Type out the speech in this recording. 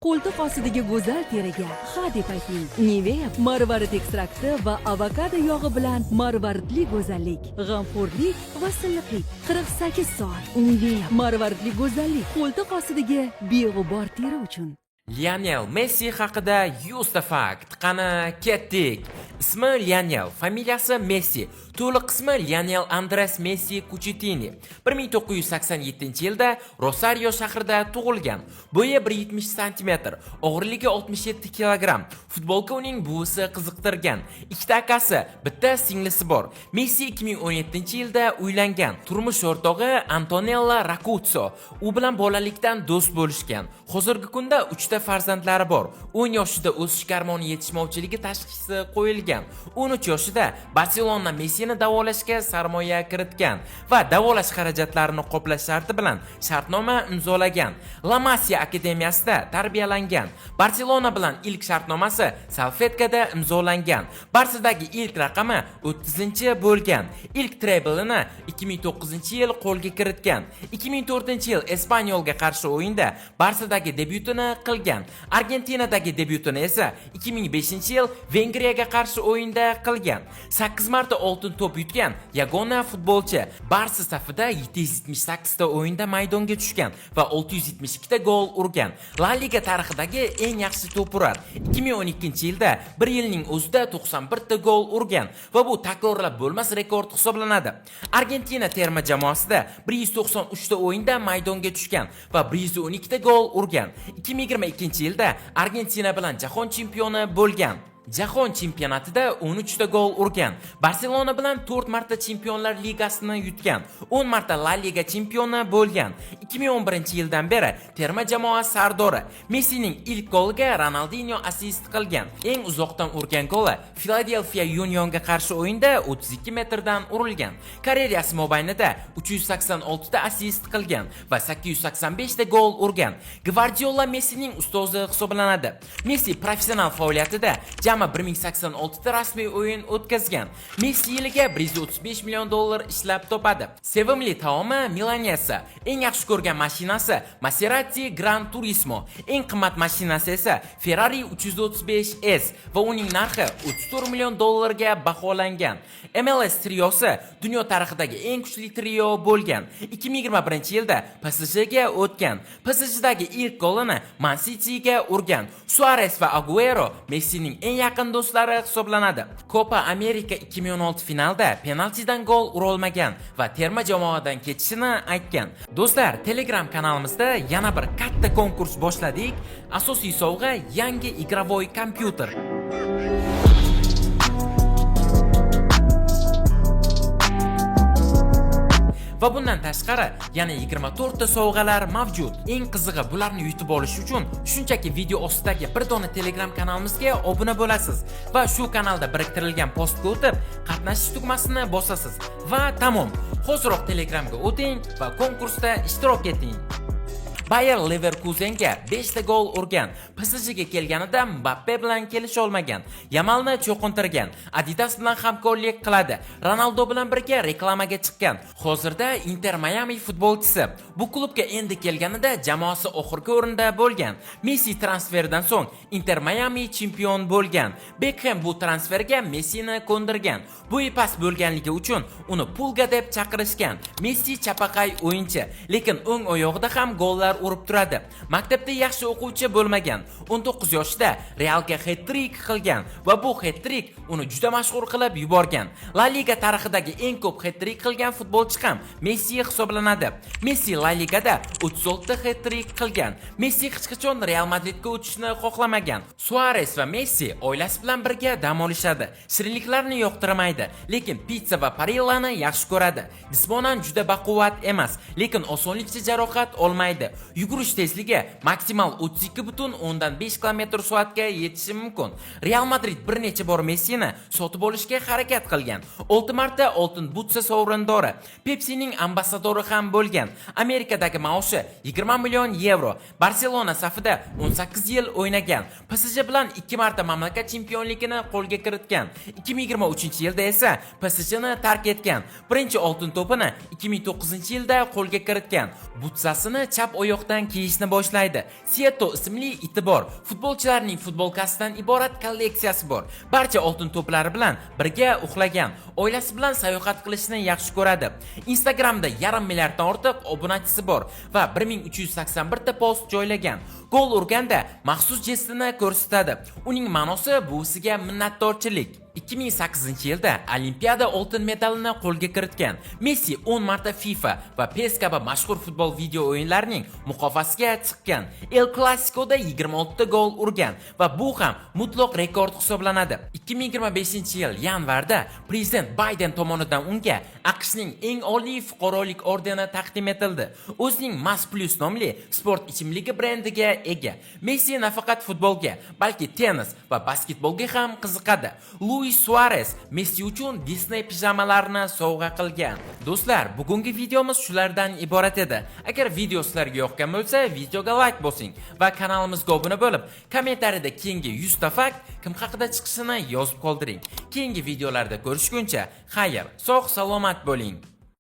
Qo'ltiq ostidagi go'zal teriga hadeb ayting. Nivea marvarid ekstrakti va avokado yog'i bilan marvaridli go'zallik, g'amxo'rlik va silliqlik. 48 soat. Nivea marvaridli go'zallik qo'ltiq ostidagi beg'ubor teri uchun. Lionel Messi haqida 100 fakt. Qani ketdik. Ismi Lionel, familiyasi Messi. To'liq ismi Lionel Andres Messi Cucitini. 1987-yilda Rosario shahrida tug'ilgan. Bo'yi 170 cm, og'irligi 67 kg. Futbolga uning buvisi qiziqtirgan. Ikkita akasi, bitta singlisi bor. Messi 2017-yilda uylangan. Turmush o'rtog'i Antonella Racuzzo. U bilan bolalikdan do'st bo'lishgan. Hozirgi kunda 3 ta farzandlari bor. 10 yoshida o'sish gormoni yetishmovchiligi tashxisi qo'yilgan. 13 yoshida Barselona Messini davolashga sarmoya kiritgan va davolash xarajatlarini qoplash sharti bilan shartnoma imzolagan. La Masia akademiyasida tarbiyalangan. Barselona bilan ilk shartnomasi salfetkada imzolangan. Barsadagi ilk raqami 30-bo'lgan. Ilk treblini 2009-yil qo'lga kiritgan. 2004-yil Espanyolga qarshi o'yinda Barsadagi debyutini qilgan. Argentinadagi debyutini esa 2005-yil Vengriyaga qarshi o'yinda qilgan. 8 marta oltin to'p yutgan yagona futbolchi. Barsa safida 778 ta o'yinda maydonga tushgan va 672 ta gol urgan. La Liga tarixidagi eng yaxshi to'purar. 2012-yilda bir yilning o'zida 91 ta gol urgan va bu takrorlab bo'lmas rekord hisoblanadi. Argentina terma jamoasida 193 ta o'yinda maydonga tushgan va 112 ta gol urgan. 2022-yilda Argentina bilan jahon chempioni bo'lgan. Jahon chempionatida 13 ta gol urgan. Barselona bilan 4 marta Chempionlar Ligasini yutgan. 10 marta La Liga chempioni bo'lgan. 2011-yildan beri terma jamoa sardori. Messining ilk goliga Ronaldinho assist qilgan. Eng uzoqdan urgan goli Philadelphia Unionga qarshi o'yinda 32 metrdan urilgan. Karyerasi mobaynida 386 ta assist qilgan va 885 ta gol urgan. Gvardiola Messining ustozi hisoblanadi. Messi professional faoliyatida jami 1086 ta rasmiy o'yin o'tkazgan. Messi yiliga 135 million dollar ishlab topadi. Sevimli taomi milanesa, eng yaxshi ko'rgan mashinasi Maserati Gran Turismo, eng qimmat mashinasi esa Ferrari 335S va uning narxi 34 million dollarga baholangan. MLS triosi dunyo tarixidagi eng kuchli trio bo'lgan. 2021-yilda PSJga o'tgan. PSJdagi ilk golini Man Cityga urgan. Suarez va Aguero Messining eng yaqin do'stlari hisoblanadi. Copa America 2016 finalda penaltidan gol ura olmagan va terma jamoadan ketishini aytgan. Do'stlar, Telegram kanalimizda yana bir katta konkurs boshladik. Asosiy sovg'a yangi igrovoy kompyuter. Va bundan tashqari yana 24 ta sovg'alar mavjud. Eng qizig'i, bularni yutib olish uchun shunchaki video ostidagi bir dona Telegram kanalimizga obuna bo'lasiz va shu kanalda biriktirilgan postga o'tib, qatnashish tugmasini bosasiz va tamom. Hoziroq Telegramga o'ting va konkursda ishtirok eting. Bayer Leverkusenga 5 ta gol urgan. PSJga kelganida Mbappe bilan kelisha olmagan. Yamalni cho'qintirgan. Adidas bilan hamkorlik qiladi. Ronaldo bilan birga reklamaga chiqqan. Hozirda Inter Miami futbolchisi. Bu klubga endi kelganida jamoasi oxirgi o'rinda bo'lgan. Messi transferidan so'ng Inter Miami chempion bo'lgan. Beckham bu transferga Messini ko'ndirgan. Bo'yi past bo'lganligi uchun uni pulga deb chaqirishgan. Messi chapaqay o'yinchi, lekin o'ng oyog'ida ham gollar urib turadi. Maktabda yaxshi o'quvchi bo'lmagan. 19 yoshida Realga hat-trick qilgan va bu hat-trick uni juda mashhur qilib yuborgan. La Liga tarixidagi eng ko'p hat-trick qilgan futbolchi ham Messi hisoblanadi. Messi La Ligada 36 ta hat-trick qilgan. Messi hech qachon Real Madridga o'tishni xohlamagan. Suarez va Messi oilasi bilan birga dam olishadi. Shirinliklarni yoqtirmaydi, lekin pizza va parillani yaxshi ko'radi. Jismonan juda baquvvat emas, lekin osonlikcha jarohat olmaydi. Yugurish tezligi maksimal 32,5 km/soatga yetishi mumkin. Real Madrid bir necha bor Messini sotib olishga harakat qilgan. 6 marta oltin butsa sovrindori, Pepsining ambassadori ham bo'lgan. Amerikadagi maoshi 20 million yevro. Barselona safida 18 yil o'ynagan. PSG bilan 2 marta mamlakat chempionligini qo'lga kiritgan. 2023-yilda esa PSJni tark etgan. Birinchi oltin to'pini 2009-yilda qo'lga kiritgan. Butsasini chap oyoq oyoqdan kiyishni boshlaydi. Sieto ismli iti bor. Futbolchilarning futbolkasidan iborat kolleksiyasi bor. Barcha oltin to'plari bilan birga uxlagan. Oilasi bilan sayohat qilishni yaxshi ko'radi. Instagramda 1,5 milliarddan ortiq obunachisi bor va 1381 ta post joylagan. Gol urganda maxsus jestini ko'rsatadi. Uning ma'nosi buvisiga minnatdorchilik. 2008-yilda Olimpiada oltin medalini qo'lga kiritgan. Messi 10 marta FIFA va PES kabi mashhur futbol video o'yinlarining muqofasiga chiqqan. El Clasico'da 26 ta gol urgan va bu ham mutlaq rekord hisoblanadi. 2025-yil yanvarda prezident Bayden tomonidan unga AQShning eng oliy fuqarolik ordeni taqdim etildi. O'zining Mas Plus nomli sport ichimligi brendiga ega. Messi nafaqat futbolga, balki tennis va basketbolga ham qiziqadi. Luis Suarez Messi uchun Disney pijamalarini sovg'a qilgan. Do'stlar, bugungi videomiz shulardan iborat edi. Agar video sizlarga yoqqan bo'lsa, videoga like bosing va kanalimizga obuna bo'lib, kommentariyada keyingi 100 ta fakt kim haqida chiqishini yozib qoldiring. Keyingi videolarda ko'rishguncha, xayr, sog' salomat bo'ling.